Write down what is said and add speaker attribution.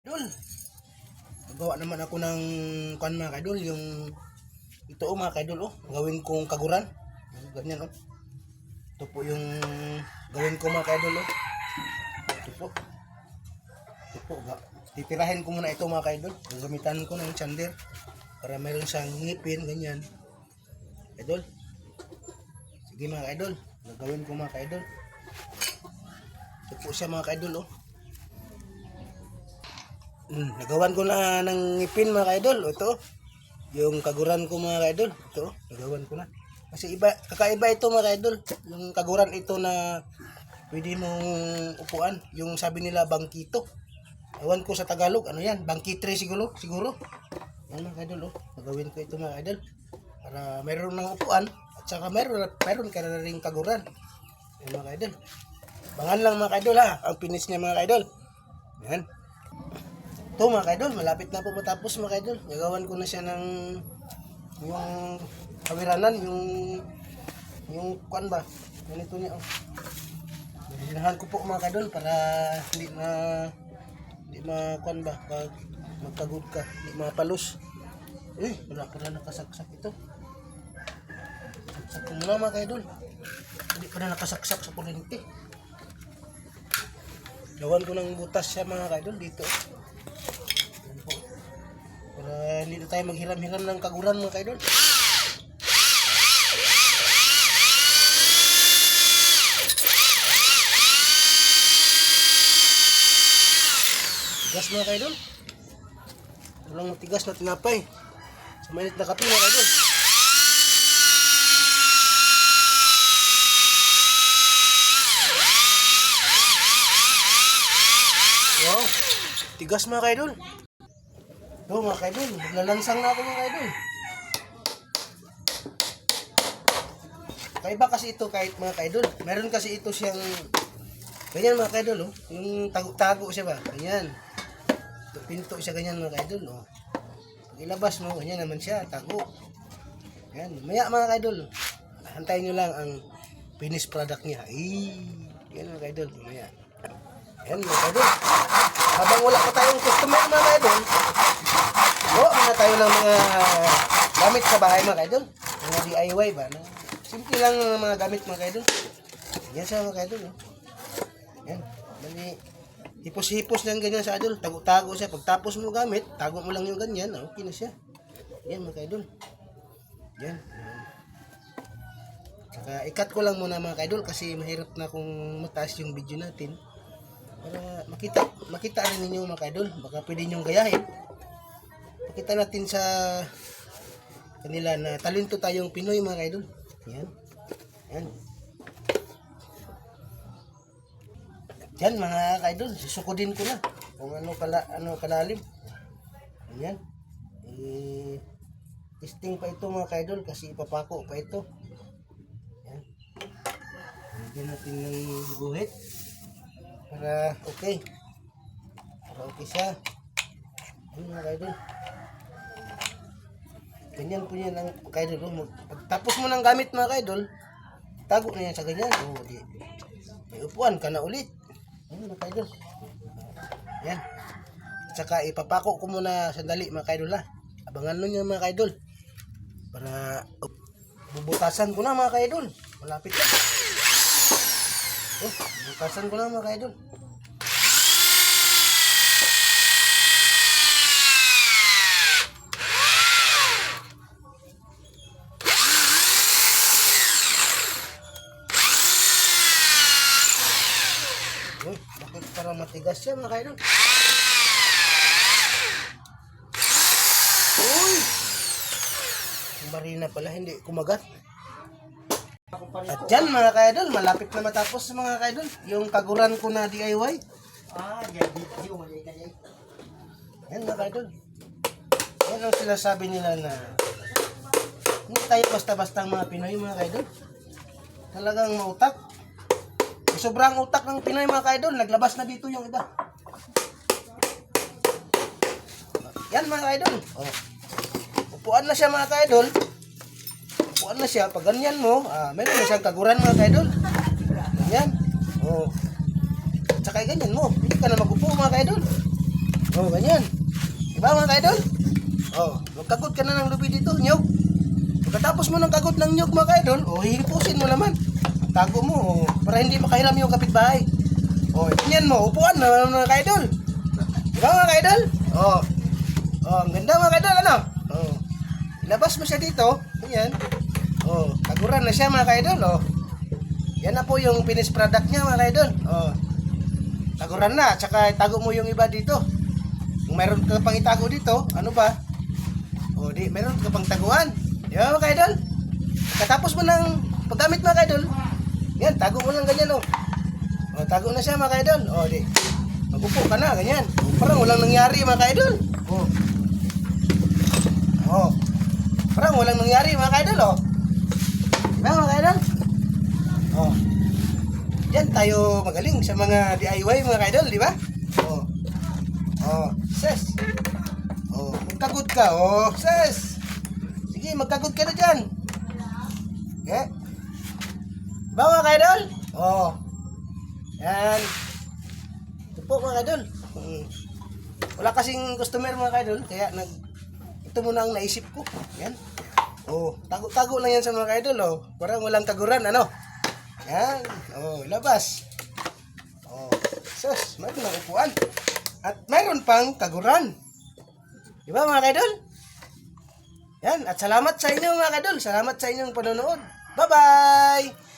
Speaker 1: Idol, nagawa naman ako ng kuan mga kaidol, yung ito mga kaidol gawin kong kaguran. Ganyan Ito po yung gawin ko mga kaidol Ito po. Titirahin ko muna ito mga kaidol. Gagamitan ko ng chander para mayroon siyang ngipin ganyan. Kaidol. Sige mga kaidol, gagawin ko mga kaidol. Ito po siya mga kaidol nagawan ko na ng ngipin mga kaidol. Ito, yung kaguran ko mga kaidol. Ito, nagawan ko na. Kasi kakaiba ito mga kaidol. Yung kaguran ito na pwede mong upuan. Yung sabi nila bangkito. Ewan ko sa Tagalog, ano yan? Bangkitre siguro. Yan mga kaidol nagawin ko ito mga kaidol. Para mayroon ng upuan. At saka mayroon ka na rin kaguran. Yan mga kaidol. Bangan lang mga kaidol ang finish niya mga kaidol. Yan. Ito mga kaidol, malapit na po matapos mga kaidol. Gagawan ko na siya ng yung kawiranan, yung kuan ba? Ganito niya Hinahan ko po mga kaidol para hindi kuan ba pag magpagod ka, hindi mapalos. Wala nakasaksak ito. Saksak ko muna mga kaidol. Hindi pa na nakasaksak sa kuryente. Gawan ko ng butas siya mga kaidol dito. Para hindi na tayo maghiram-hiram ng kaguran mga kaidol. Tigas mga kaidol. Walang matigas na tinapay. Sa mainit na kape mga kaidol. Wow, tigas mga kaidol. Ito mga kaidol, naglalansang na ako mga kaidol. Kaiba kasi ito kahit mga kaidol. Meron kasi ito siyang ganyan mga kaidol yung tago-tago siya ba? Ganyan. Ito, pinto siya ganyan mga kaidol Pag ilabas mo, ganyan naman siya, tago. Yan, maya mga kaidol. Hantayin nyo lang ang finished product niya. Yan mga kaidol, maya. Yan mga kaidol. Habang wala pa tayong customer mga kaidol, gawa muna tayo ng mga gamit sa bahay mga kaidol. Mga DIY ba? Simple lang mga gamit mga kaidol. Yan siya mga kaidol Yan. Bali, hipos-hipos lang ganyan sa idol. Tago-tago siya. Pagtapos mo gamit, tago mo lang yung ganyan. Okay na siya. Yan mga kaidol. Yan. Saka ikat ko lang muna mga kaidol kasi mahirap na kung mataas yung video natin. Para makita rin ninyo mga kaidol. Baka pwede nyong gayahin. Pakita natin sa kanila na talento tayong Pinoy mga kaidol. Yan. Yan mga kaidol, susukudin ko na kung ano kalalim. Yan. Testing pa ito mga kaidol kasi ipapako pa ito. Yan. Lagyan natin ng guhit para okay. Para okay siya. Yan mga kaidol. Ganyan po yan ang kaidol. Pagtapos mo ng gamit mga kaidol, tago na yan sa ganyan. May upuan ka na ulit. Yan mga kaidol. Yan. At saka ipapako ko muna sandali mga kaidol Abangan nyo nyo mga kaidol. Para bubutasan ko na mga kaidol. Malapit na. Bubutasan ko na mga kaidol. Bakit parang matigas siya mga kaidol? Yung barina pala hindi kumagat. At dyan mga kaidol, malapit na matapos mga kaidol yung kaguran ko na DIY. Yan mga kaidol. Yan ang sinasabi nila na hindi tayo basta-basta mga Pinoy mga kaidol. Talagang mautak. Sobrang utak ng Pinoy mga kaidol. Naglabas na dito yung iba. Yan mga kaidol. Upuan na siya mga kaidol. Upuan na siya. Pag ganyan mo, meron na siyang kaguran mga kaidol. Yan. At saka ganyan mo. Hindi ka na magupo mga kaidol. Oh, ganyan. Diba mga kaidol? Oh, magkagot ka na ng lubi dito, nyog. Pagkatapos mo ng kagot ng nyog mga kaidol, oh, hihipusin mo naman. Tago mo, oh, para hindi makahiram yung kapitbahay. Oh, ganyan mo, upuan na mga kaidol. Diba mga kaidol? Oh, oh, ang ganda mga kaidol, ano? Oh, ilabas mo siya dito, ganyan. Oh, kaguran na siya mga kaidol, oh. Yan na po yung finished product niya mga kaidol. Oh, taguran na, tsaka itago mo yung iba dito. Kung meron ka pang itago dito, ano ba? O di, meron ka pang taguan. Di ba mga kaidol? Katapos mo ng paggamit mga kaidol, yan, tago mo lang ganyan o. O, tago na siya mga kaidol. O di, magupo ka na, ganyan. O, parang walang nangyari mga kaidol. O. O. Parang walang nangyari mga kaidol o. Di ba mga kaidol? O. Yan tayo magaling sa mga DIY mga kaidol, di ba? Oh. Oh, ses. Oh, magkagot ka. Oh, ses. Sige, magkagot ka na dyan. Okay? Ba mga kaidol? Oh. Yan. Ito po mga kaidol. Wala kasing customer mga kaidol, kaya ito muna ang naisip ko. Yan. Oh, tago-tago lang yan sa mga kaidol. Oh, parang walang kaguran, ano? Yan. Oh, labas. Oh, sus, mayroon ng upuan. At mayroon pang kaguran. Di ba mga kaidol? Yan. At salamat sa inyo mga kaidol. Salamat sa inyong panonood. Bye-bye!